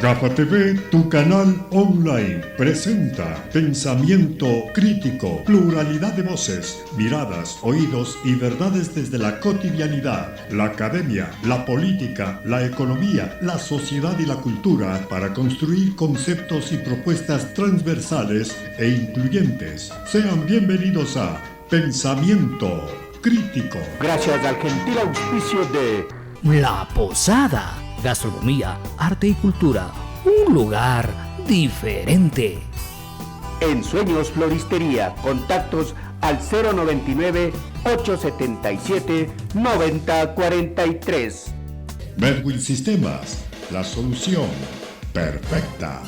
Gafa TV, tu canal online, presenta pensamiento crítico, pluralidad de voces, miradas, oídos y verdades desde la cotidianidad, la academia, la política, la economía, la sociedad y la cultura para construir conceptos y propuestas transversales e incluyentes. Sean bienvenidos a Pensamiento Crítico. Gracias al gentil auspicio de La Posada, gastronomía, arte y cultura, un lugar diferente. En Sueños Floristería, contactos al 099-877-9043. Medwin Sistemas, la solución perfecta.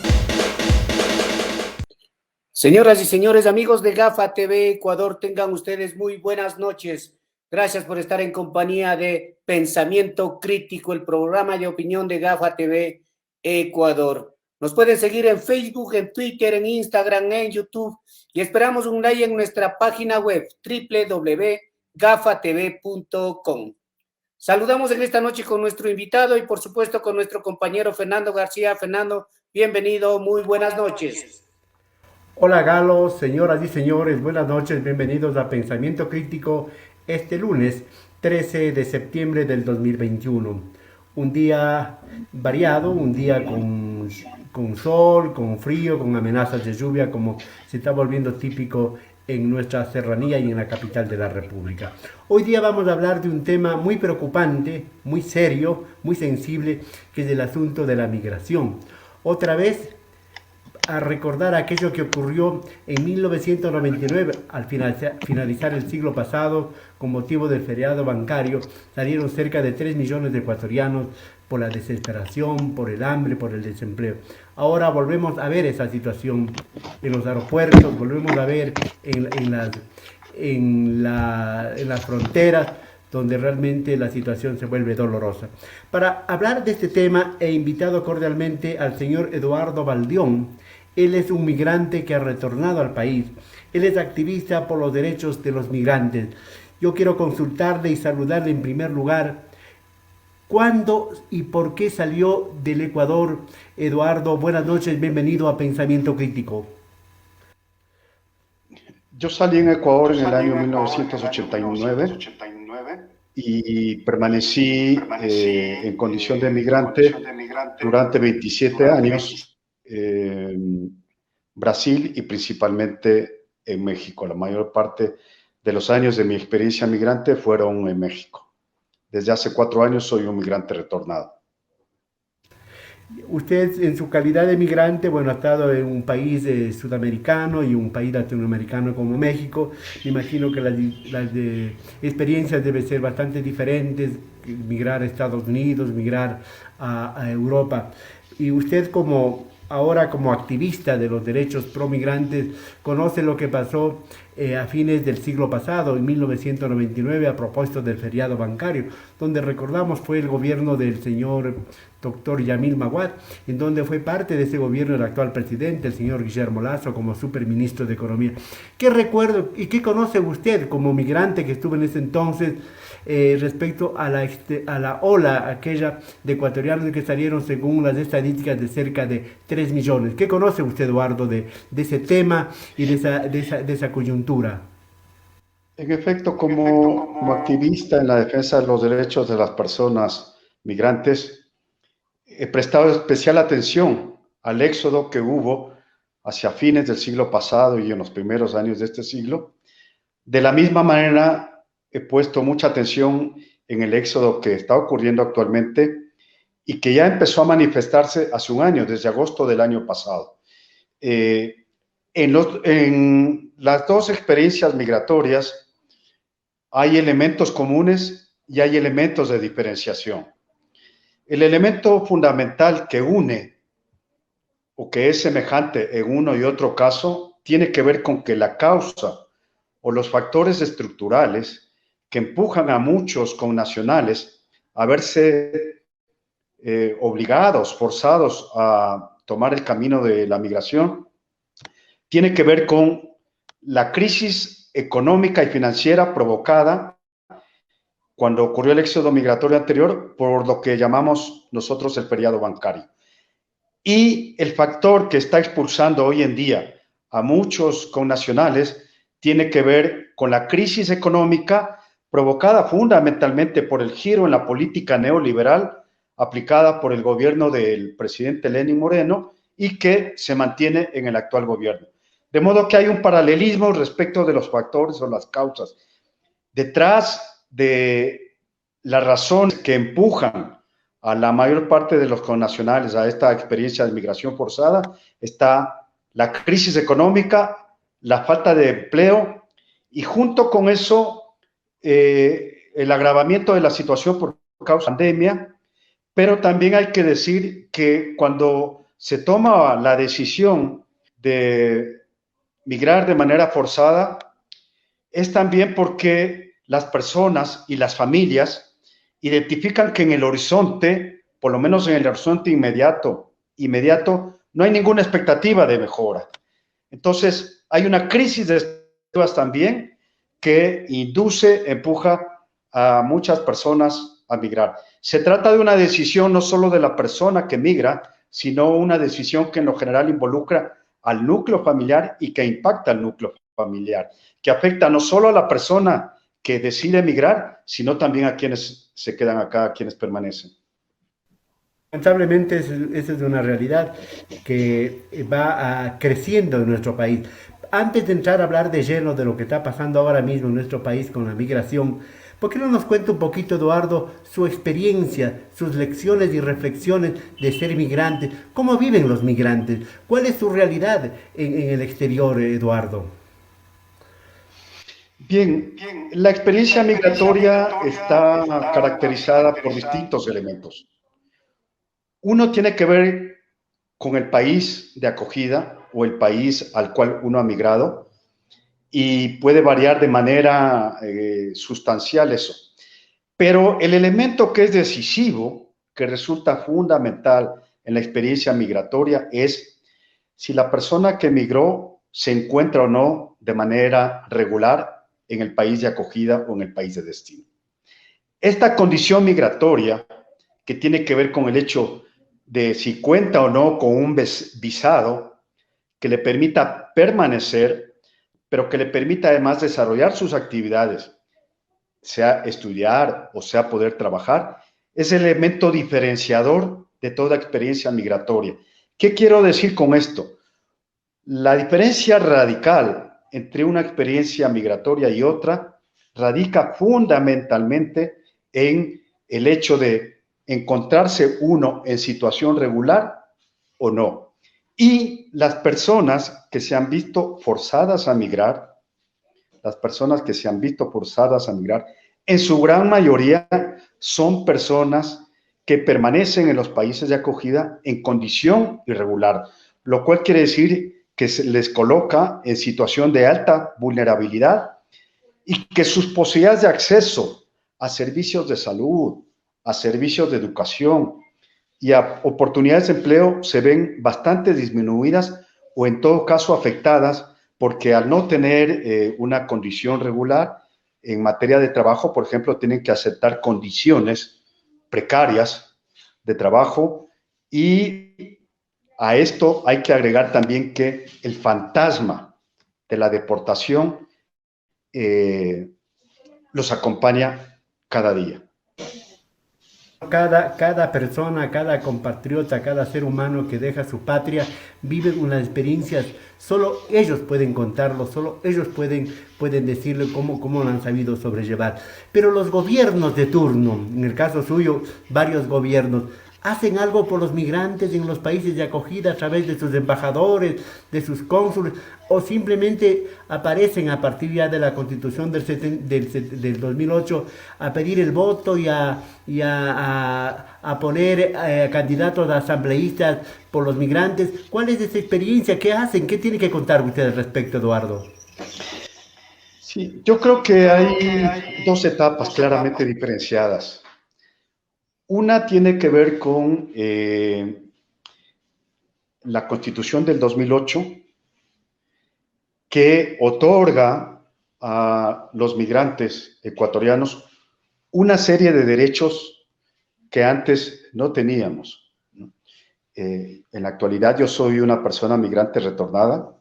Señoras y señores, amigos de Gafa TV Ecuador, tengan ustedes muy buenas noches. Gracias por estar en compañía de Pensamiento Crítico, el programa de opinión de Gafa TV Ecuador. Nos pueden seguir en Facebook, en Twitter, en Instagram, en YouTube y esperamos un like en nuestra página web www.gafatv.com. Saludamos en esta noche con nuestro invitado y por supuesto con nuestro compañero Fernando García. Fernando, bienvenido, muy buenas noches. Hola Galo, señoras y señores, buenas noches, bienvenidos a Pensamiento Crítico este lunes 13 de septiembre del 2021. Un día variado, un día con sol, con frío, con amenazas de lluvia, como se está volviendo típico en nuestra serranía y en la capital de la República. Hoy día vamos a hablar de un tema muy preocupante, muy serio, muy sensible, que es el asunto de la migración. Otra vez, a recordar aquello que ocurrió en 1999, al finalizar el siglo pasado, con motivo del feriado bancario, salieron cerca de 3 millones de ecuatorianos por la desesperación, por el hambre, por el desempleo. Ahora volvemos a ver esa situación en los aeropuertos, volvemos a ver en las fronteras, donde realmente la situación se vuelve dolorosa. Para hablar de este tema he invitado cordialmente al señor Eduardo Baldión. Él es un migrante que ha retornado al país. Él es activista por los derechos de los migrantes. Yo quiero consultarle y saludarle en primer lugar. ¿Cuándo y por qué salió del Ecuador? Eduardo, buenas noches, bienvenido a Pensamiento Crítico. Yo salí en Ecuador en el año 1989 y permanecí en condición de migrante durante 27 años en Brasil y principalmente en México. La mayor parte de los años de mi experiencia migrante fueron en México. Desde hace 4 años soy un migrante retornado. Usted, en su calidad de migrante, bueno, ha estado en un país sudamericano y un país latinoamericano como México. Me imagino que las experiencias deben ser bastante diferentes, migrar a Estados Unidos, migrar a Europa. Y usted ahora como activista de los derechos pro migrantes, conoce lo que pasó a fines del siglo pasado, en 1999, a propósito del feriado bancario, donde recordamos fue el gobierno del señor doctor Yamil Maguad, en donde fue parte de ese gobierno el actual presidente, el señor Guillermo Lasso, como superministro de Economía. ¿Qué recuerdo y qué conoce usted como migrante que estuvo en ese entonces respecto a la ola aquella de ecuatorianos que salieron, según las estadísticas, de cerca de 3 millones? ¿Qué conoce usted, Eduardo, de ese tema y de esa coyuntura? En efecto, como activista en la defensa de los derechos de las personas migrantes, he prestado especial atención al éxodo que hubo hacia fines del siglo pasado y en los primeros años de este siglo. De la misma manera, he puesto mucha atención en el éxodo que está ocurriendo actualmente y que ya empezó a manifestarse hace un año, desde agosto del año pasado. En las dos experiencias migratorias hay elementos comunes y hay elementos de diferenciación. El elemento fundamental que une o que es semejante en uno y otro caso tiene que ver con que la causa o los factores estructurales que empujan a muchos connacionales a verse obligados, forzados a tomar el camino de la migración, tiene que ver con la crisis económica y financiera provocada cuando ocurrió el éxodo migratorio anterior por lo que llamamos nosotros el feriado bancario. Y el factor que está expulsando hoy en día a muchos connacionales tiene que ver con la crisis económica provocada fundamentalmente por el giro en la política neoliberal aplicada por el gobierno del presidente Lenín Moreno y que se mantiene en el actual gobierno. De modo que hay un paralelismo respecto de los factores o las causas. Detrás de las razones que empujan a la mayor parte de los connacionales a esta experiencia de migración forzada está la crisis económica, la falta de empleo y junto con eso el agravamiento de la situación por causa de la pandemia, pero también hay que decir que cuando se toma la decisión de migrar de manera forzada, es también porque las personas y las familias identifican que en el horizonte, por lo menos en el horizonte inmediato, no hay ninguna expectativa de mejora. Entonces, hay una crisis de expectativas también que empuja a muchas personas a migrar. Se trata de una decisión no solo de la persona que migra, sino una decisión que en lo general involucra al núcleo familiar y que impacta al núcleo familiar, que afecta no solo a la persona que decide emigrar, sino también a quienes se quedan acá, a quienes permanecen. Lamentablemente, esa es una realidad que va creciendo en nuestro país. Antes de entrar a hablar de lleno de lo que está pasando ahora mismo en nuestro país con la migración, ¿por qué no nos cuenta un poquito, Eduardo, su experiencia, sus lecciones y reflexiones de ser migrante? ¿Cómo viven los migrantes? ¿Cuál es su realidad en el exterior, Eduardo? Bien, la experiencia migratoria está caracterizada por distintos elementos. Uno tiene que ver con el país de acogida o el país al cual uno ha migrado y puede variar de manera sustancial eso. Pero el elemento que es decisivo, que resulta fundamental en la experiencia migratoria es si la persona que migró se encuentra o no de manera regular en el país de acogida o en el país de destino. Esta condición migratoria, que tiene que ver con el hecho de si cuenta o no con un visado que le permita permanecer, pero que le permita además desarrollar sus actividades, sea estudiar o sea poder trabajar, es el elemento diferenciador de toda experiencia migratoria. ¿Qué quiero decir con esto? La diferencia radical entre una experiencia migratoria y otra radica fundamentalmente en el hecho de encontrarse uno en situación regular o no. Y las personas que se han visto forzadas a migrar, en su gran mayoría son personas que permanecen en los países de acogida en condición irregular, lo cual quiere decir que se les coloca en situación de alta vulnerabilidad y que sus posibilidades de acceso a servicios de salud, a servicios de educación y a oportunidades de empleo se ven bastante disminuidas o en todo caso afectadas porque al no tener una condición regular en materia de trabajo, por ejemplo, tienen que aceptar condiciones precarias de trabajo y a esto hay que agregar también que el fantasma de la deportación los acompaña cada día. Cada persona, cada compatriota, cada ser humano que deja su patria vive unas experiencias, solo ellos pueden contarlo, solo ellos pueden decirle cómo lo han sabido sobrellevar. Pero los gobiernos de turno, en el caso suyo, varios gobiernos, ¿hacen algo por los migrantes en los países de acogida a través de sus embajadores, de sus cónsules, o simplemente aparecen a partir ya de la Constitución del 2008 a pedir el voto y a poner candidatos a asambleístas por los migrantes? ¿Cuál es esa experiencia? ¿Qué hacen? ¿Qué tiene que contar usted al respecto, Eduardo? Sí, yo creo que hay dos etapas claramente diferenciadas. Una tiene que ver con la Constitución del 2008, que otorga a los migrantes ecuatorianos una serie de derechos que antes no teníamos, ¿no? En la actualidad yo soy una persona migrante retornada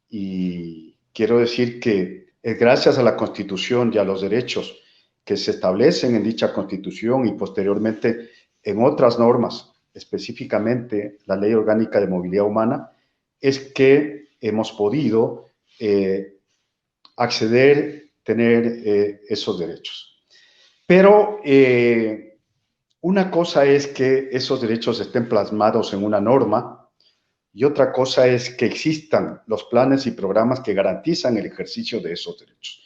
y quiero decir que es gracias a la Constitución y a los derechos que se establecen en dicha Constitución y posteriormente en otras normas, específicamente la Ley Orgánica de Movilidad Humana, es que hemos podido acceder, tener esos derechos. Pero una cosa es que esos derechos estén plasmados en una norma y otra cosa es que existan los planes y programas que garantizan el ejercicio de esos derechos.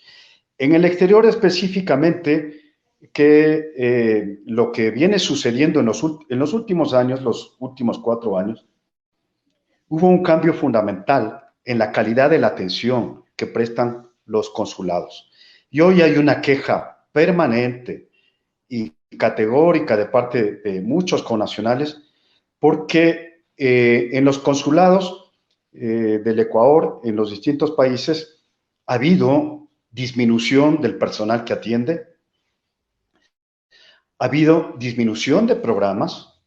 En el exterior específicamente, que lo que viene sucediendo en los últimos años, los últimos 4 años, hubo un cambio fundamental en la calidad de la atención que prestan los consulados. Y hoy hay una queja permanente y categórica de parte de muchos connacionales porque en los consulados del Ecuador, en los distintos países, ha habido disminución del personal que atiende, ha habido disminución de programas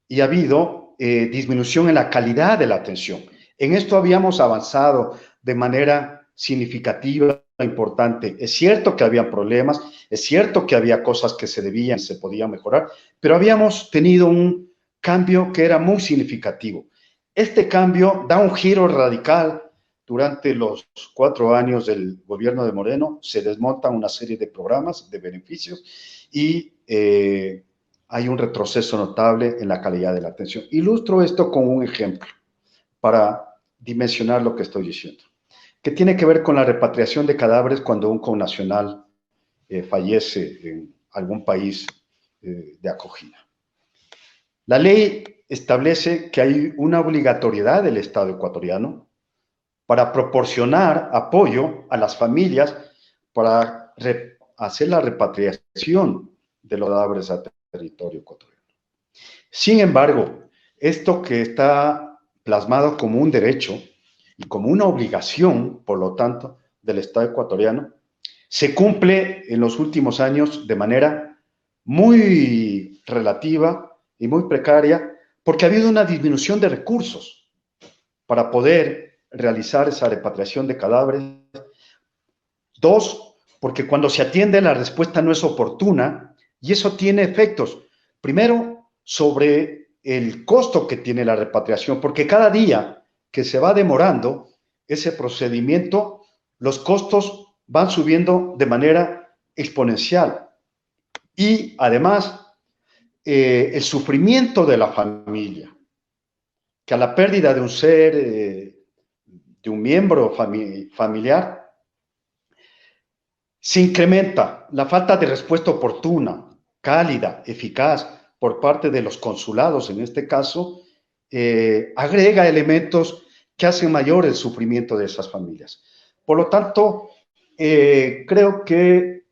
y ha habido disminución en la calidad de la atención. En esto habíamos avanzado de manera significativa, importante. Es cierto que había problemas, es cierto que había cosas que se debían y se podían mejorar, pero habíamos tenido un cambio que era muy significativo. Este cambio da un giro radical. Durante los 4 años del gobierno de Moreno se desmontan una serie de programas, de beneficios, y hay un retroceso notable en la calidad de la atención. Ilustro esto con un ejemplo para dimensionar lo que estoy diciendo, que tiene que ver con la repatriación de cadáveres cuando un connacional fallece en algún país de acogida. La ley establece que hay una obligatoriedad del Estado ecuatoriano para proporcionar apoyo a las familias para hacer la repatriación de los cadáveres al territorio ecuatoriano. Sin embargo, esto que está plasmado como un derecho y como una obligación, por lo tanto, del Estado ecuatoriano, se cumple en los últimos años de manera muy relativa y muy precaria, porque ha habido una disminución de recursos para poder realizar esa repatriación de cadáveres. 2, porque cuando se atiende la respuesta no es oportuna y eso tiene efectos. Primero, sobre el costo que tiene la repatriación, porque cada día que se va demorando ese procedimiento, los costos van subiendo de manera exponencial. Y además, el sufrimiento de la familia, que a la pérdida de un ser, de un miembro familiar, se incrementa la falta de respuesta oportuna, cálida, eficaz por parte de los consulados, en este caso, agrega elementos que hacen mayor el sufrimiento de esas familias. Por lo tanto, creo que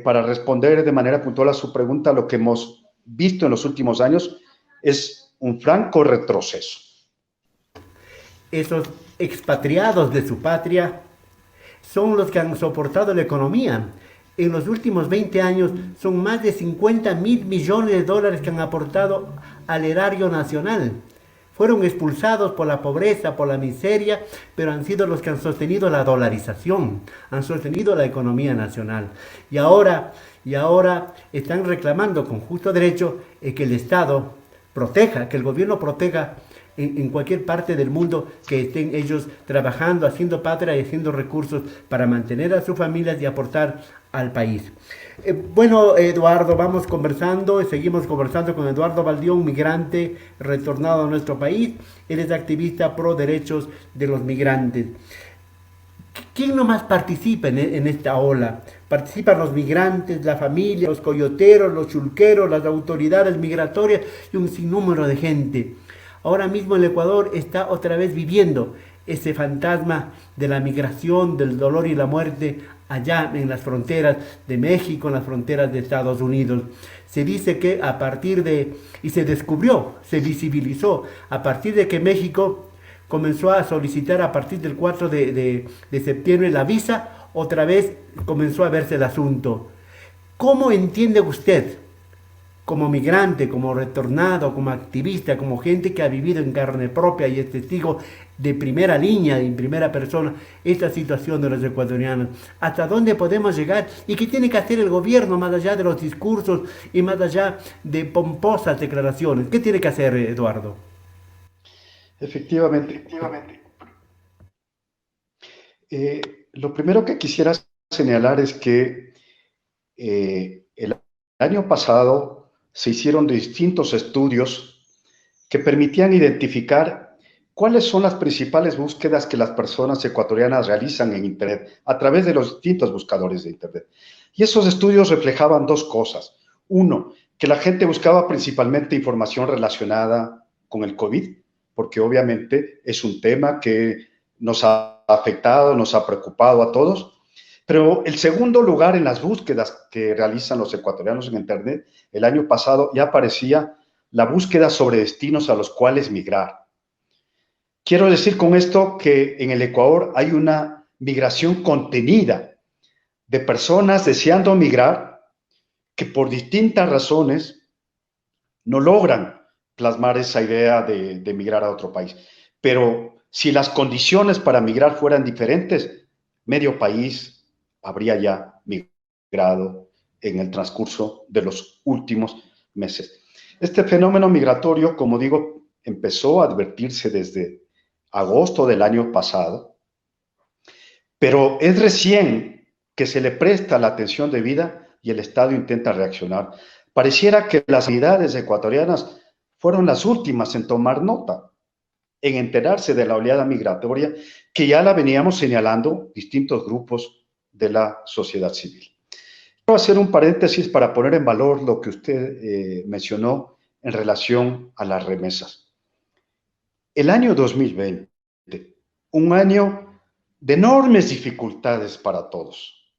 para responder de manera puntual a su pregunta, lo que hemos visto en los últimos años es un franco retroceso. Esos expatriados de su patria son los que han soportado la economía. En los últimos 20 años son más de 50.000 millones de dólares que han aportado al erario nacional. Fueron expulsados por la pobreza, por la miseria, pero han sido los que han sostenido la dolarización, han sostenido la economía nacional. Y ahora están reclamando con justo derecho que el Estado proteja, que el gobierno proteja en cualquier parte del mundo, que estén ellos trabajando, haciendo patria y haciendo recursos para mantener a sus familias y aportar al país. Bueno, Eduardo, seguimos conversando con Eduardo Baldión, migrante retornado a nuestro país. Él es activista pro derechos de los migrantes. ¿Quién nomás participa en esta ola? Participan los migrantes, la familia, los coyoteros, los chulqueros, las autoridades migratorias y un sinnúmero de gente. Ahora mismo el Ecuador está otra vez viviendo ese fantasma de la migración, del dolor y la muerte allá en las fronteras de México, en las fronteras de Estados Unidos. Se dice que se descubrió, se visibilizó, a partir de que México comenzó a solicitar a partir del 4 de septiembre la visa, otra vez comenzó a verse el asunto. ¿Cómo entiende usted? como migrante, como retornado, como activista, como gente que ha vivido en carne propia y es testigo de primera línea, en primera persona, esta situación de los ecuatorianos? ¿Hasta dónde podemos llegar? ¿Y qué tiene que hacer el gobierno más allá de los discursos y más allá de pomposas declaraciones? ¿Qué tiene que hacer, Eduardo? Efectivamente. Lo primero que quisiera señalar es que el año pasado se hicieron distintos estudios que permitían identificar cuáles son las principales búsquedas que las personas ecuatorianas realizan en Internet a través de los distintos buscadores de Internet. Y esos estudios reflejaban dos cosas. Uno, que la gente buscaba principalmente información relacionada con el COVID, porque obviamente es un tema que nos ha afectado, nos ha preocupado a todos. Pero el segundo lugar en las búsquedas que realizan los ecuatorianos en Internet, el año pasado ya aparecía la búsqueda sobre destinos a los cuales migrar. Quiero decir con esto que en el Ecuador hay una migración contenida de personas deseando migrar que por distintas razones no logran plasmar esa idea de migrar a otro país. Pero si las condiciones para migrar fueran diferentes, medio país habría ya migrado en el transcurso de los últimos meses. Este fenómeno migratorio, como digo, empezó a advertirse desde agosto del año pasado, pero es recién que se le presta la atención debida y el Estado intenta reaccionar. Pareciera que las autoridades ecuatorianas fueron las últimas en tomar nota, en enterarse de la oleada migratoria que ya la veníamos señalando distintos grupos de la sociedad civil. Quiero hacer un paréntesis para poner en valor lo que usted mencionó en relación a las remesas. El año 2020, un año de enormes dificultades para todos.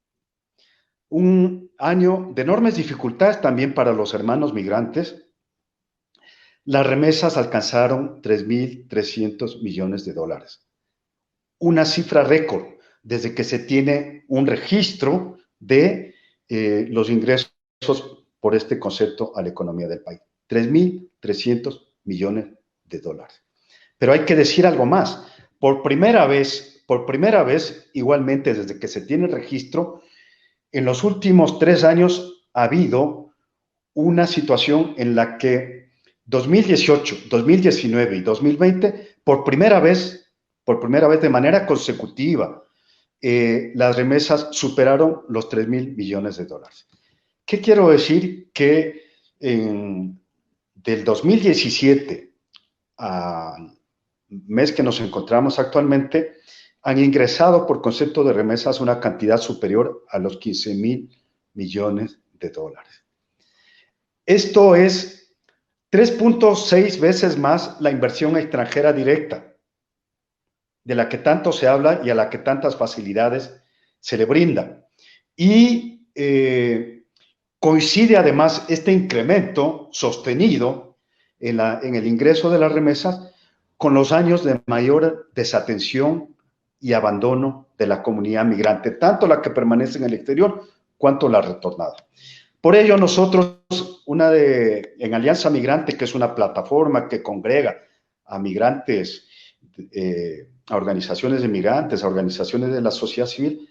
Un año de enormes dificultades también para los hermanos migrantes. Las remesas alcanzaron 3.300 millones de dólares. Una cifra récord desde que se tiene un registro de los ingresos por este concepto a la economía del país. 3.300 millones de dólares. Pero hay que decir algo más. Por primera vez, igualmente desde que se tiene el registro, en los últimos 3 años ha habido una situación en la que 2018, 2019 y 2020, por primera vez de manera consecutiva, las remesas superaron los 3.000 millones de dólares. ¿Qué quiero decir? Que del 2017 al mes que nos encontramos actualmente, han ingresado por concepto de remesas una cantidad superior a los 15.000 millones de dólares. Esto es 3.6 veces más la inversión extranjera directa, de la que tanto se habla y a la que tantas facilidades se le brinda. Y coincide además este incremento sostenido en el ingreso de las remesas con los años de mayor desatención y abandono de la comunidad migrante, tanto la que permanece en el exterior cuanto la retornada. Por ello nosotros, en Alianza Migrante, que es una plataforma que congrega a migrantes, a organizaciones de migrantes, a organizaciones de la sociedad civil,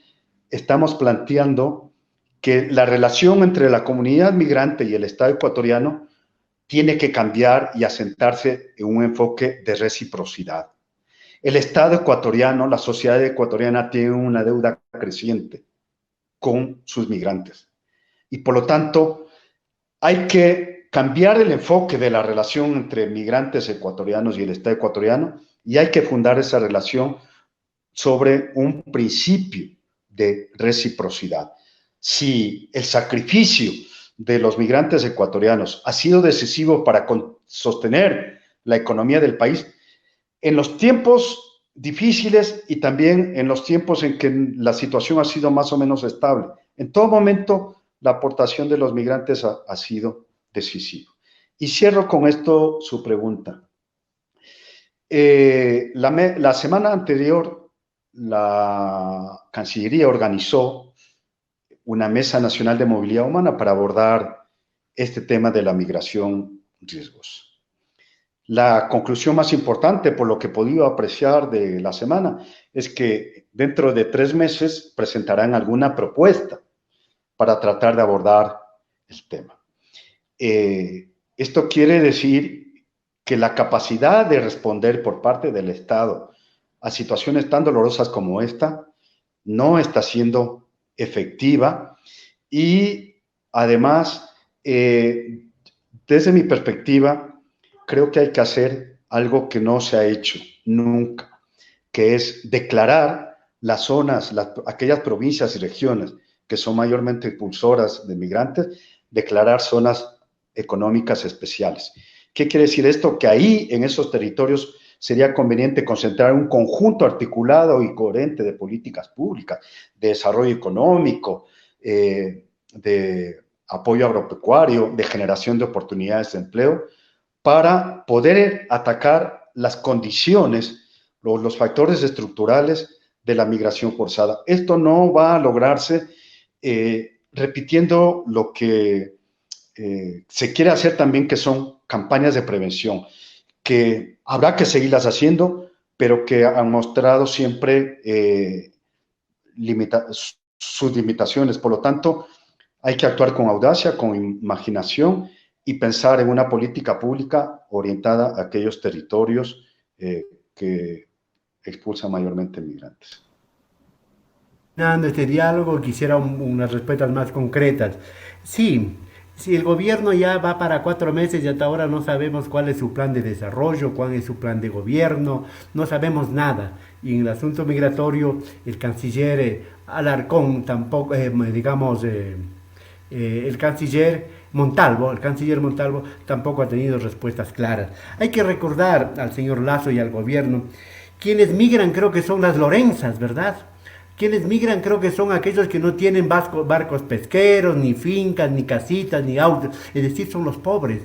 estamos planteando que la relación entre la comunidad migrante y el Estado ecuatoriano tiene que cambiar y asentarse en un enfoque de reciprocidad. El Estado ecuatoriano, la sociedad ecuatoriana tiene una deuda creciente con sus migrantes. Y por lo tanto, hay que cambiar el enfoque de la relación entre migrantes ecuatorianos y el Estado ecuatoriano y hay que fundar esa relación sobre un principio de reciprocidad. Si el sacrificio de los migrantes ecuatorianos ha sido decisivo para sostener la economía del país, en los tiempos difíciles y también en los tiempos en que la situación ha sido más o menos estable, en todo momento la aportación de los migrantes ha sido decisiva. Y cierro con esto su pregunta. La semana anterior, la Cancillería organizó una mesa nacional de movilidad humana para abordar este tema de la migración riesgosa. La conclusión más importante, por lo que he podido apreciar de la semana, es que dentro de 3 meses presentarán alguna propuesta para tratar de abordar el tema. Esto quiere decir que la capacidad de responder por parte del Estado a situaciones tan dolorosas como esta no está siendo efectiva y además, desde mi perspectiva, creo que hay que hacer algo que no se ha hecho nunca, que es declarar las zonas, aquellas provincias y regiones que son mayormente impulsoras de migrantes, declarar zonas económicas especiales. ¿Qué quiere decir esto? Que ahí, en esos territorios, sería conveniente concentrar un conjunto articulado y coherente de políticas públicas, de desarrollo económico, de apoyo agropecuario, de generación de oportunidades de empleo, para poder atacar las condiciones, los factores estructurales de la migración forzada. Esto no va a lograrse repitiendo lo que se quiere hacer también, que son campañas de prevención, que habrá que seguirlas haciendo, pero que han mostrado siempre sus limitaciones. Por lo tanto, hay que actuar con audacia, con imaginación y pensar en una política pública orientada a aquellos territorios que expulsan mayormente migrantes. Terminando este diálogo, quisiera unas respuestas más concretas. Sí, si el gobierno ya va para 4 meses y hasta ahora no sabemos cuál es su plan de desarrollo, cuál es su plan de gobierno, no sabemos nada. Y en el asunto migratorio, el canciller Alarcón tampoco, el canciller Montalvo tampoco ha tenido respuestas claras. Hay que recordar al señor Lasso y al gobierno, quienes migran creo que son las Lorenzas, ¿verdad? Quienes migran creo que son aquellos que no tienen barcos pesqueros, ni fincas, ni casitas, ni autos, es decir, son los pobres,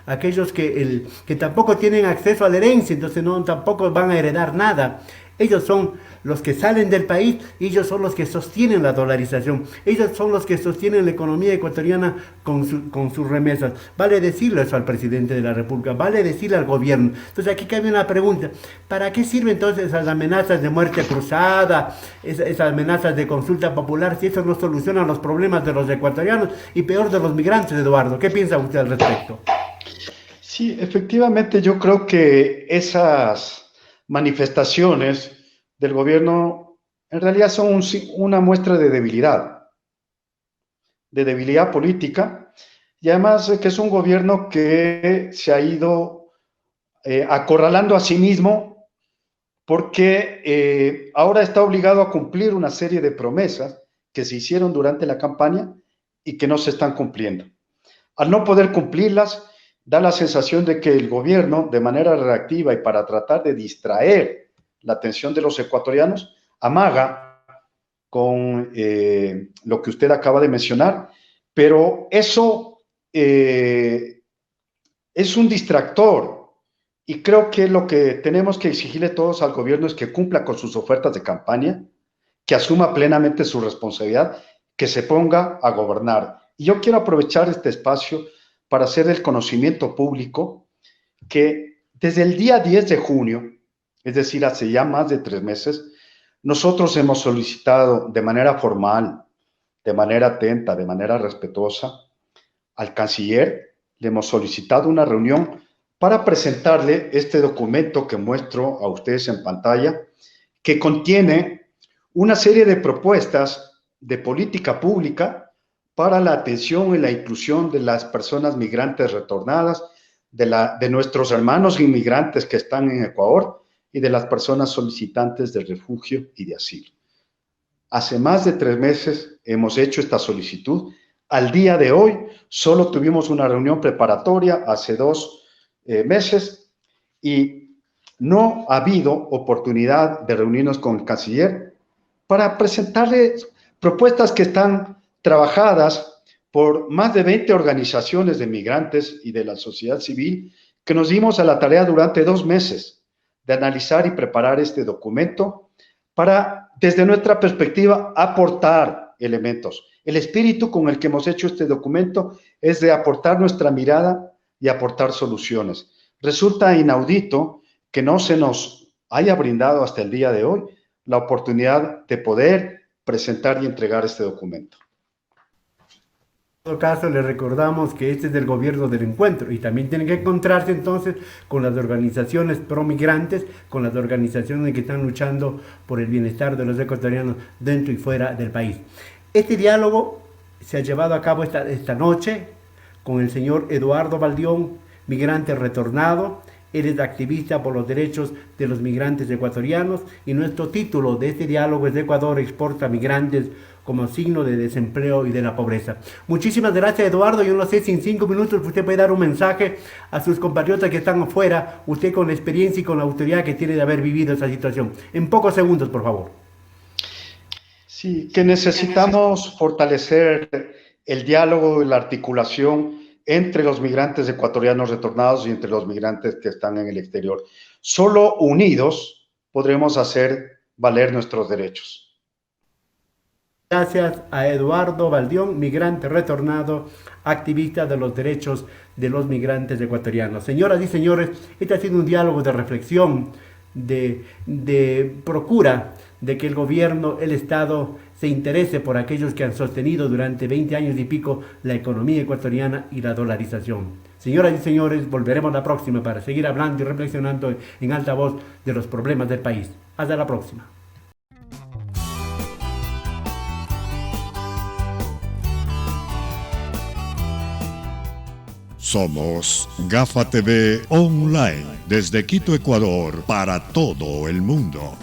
aquellos que tampoco tienen acceso a la herencia, entonces tampoco van a heredar nada. Ellos son los que salen del país y ellos son los que sostienen la dolarización. Ellos son los que sostienen la economía ecuatoriana con sus remesas. Vale decirle eso al presidente de la República, vale decirle al gobierno. Entonces aquí cabe una pregunta. ¿Para qué sirven entonces esas amenazas de muerte cruzada, esas amenazas de consulta popular, si eso no soluciona los problemas de los ecuatorianos y peor de los migrantes, Eduardo? ¿Qué piensa usted al respecto? Sí, efectivamente yo creo que esas manifestaciones del gobierno en realidad son una muestra de debilidad política, y además que es un gobierno que se ha ido acorralando a sí mismo porque ahora está obligado a cumplir una serie de promesas que se hicieron durante la campaña y que no se están cumpliendo. Al no poder cumplirlas, da la sensación de que el gobierno, de manera reactiva y para tratar de distraer la atención de los ecuatorianos, amaga con lo que usted acaba de mencionar, pero eso es un distractor, y creo que lo que tenemos que exigirle todos al gobierno es que cumpla con sus ofertas de campaña, que asuma plenamente su responsabilidad, que se ponga a gobernar. Y yo quiero aprovechar este espacio para hacer el conocimiento público que desde el día 10 de junio, es decir, hace ya más de 3 meses, nosotros hemos solicitado de manera formal, de manera atenta, de manera respetuosa, al canciller, le hemos solicitado una reunión para presentarle este documento que muestro a ustedes en pantalla, que contiene una serie de propuestas de política pública para la atención y la inclusión de las personas migrantes retornadas, de nuestros hermanos inmigrantes que están en Ecuador y de las personas solicitantes de refugio y de asilo. Hace más de 3 meses hemos hecho esta solicitud. Al día de hoy solo tuvimos una reunión preparatoria hace 2 meses y no ha habido oportunidad de reunirnos con el canciller para presentarle propuestas que están trabajadas por más de 20 organizaciones de migrantes y de la sociedad civil, que nos dimos a la tarea durante 2 meses de analizar y preparar este documento para, desde nuestra perspectiva, aportar elementos. El espíritu con el que hemos hecho este documento es de aportar nuestra mirada y aportar soluciones. Resulta inaudito que no se nos haya brindado hasta el día de hoy la oportunidad de poder presentar y entregar este documento. En todo caso, les recordamos que este es del gobierno del encuentro y también tienen que encontrarse entonces con las organizaciones pro-migrantes, con las organizaciones que están luchando por el bienestar de los ecuatorianos dentro y fuera del país. Este diálogo se ha llevado a cabo esta noche con el señor Eduardo Baldión, migrante retornado. Él es activista por los derechos de los migrantes ecuatorianos y nuestro título de este diálogo es Ecuador exporta migrantes como signo de desempleo y de la pobreza. Muchísimas gracias, Eduardo. Yo no sé si en 5 minutos usted puede dar un mensaje a sus compatriotas que están afuera, usted con la experiencia y con la autoridad que tiene de haber vivido esa situación. En pocos segundos, por favor. Sí, que necesitamos fortalecer el diálogo y la articulación entre los migrantes ecuatorianos retornados y entre los migrantes que están en el exterior. Solo unidos podremos hacer valer nuestros derechos. Gracias a Eduardo Baldión, migrante retornado, activista de los derechos de los migrantes ecuatorianos. Señoras y señores, este ha sido un diálogo de reflexión, de procura de que el gobierno, el Estado, se interese por aquellos que han sostenido durante 20 años y pico la economía ecuatoriana y la dolarización. Señoras y señores, volveremos la próxima para seguir hablando y reflexionando en alta voz de los problemas del país. Hasta la próxima. Somos Gafa TV Online, desde Quito, Ecuador, para todo el mundo.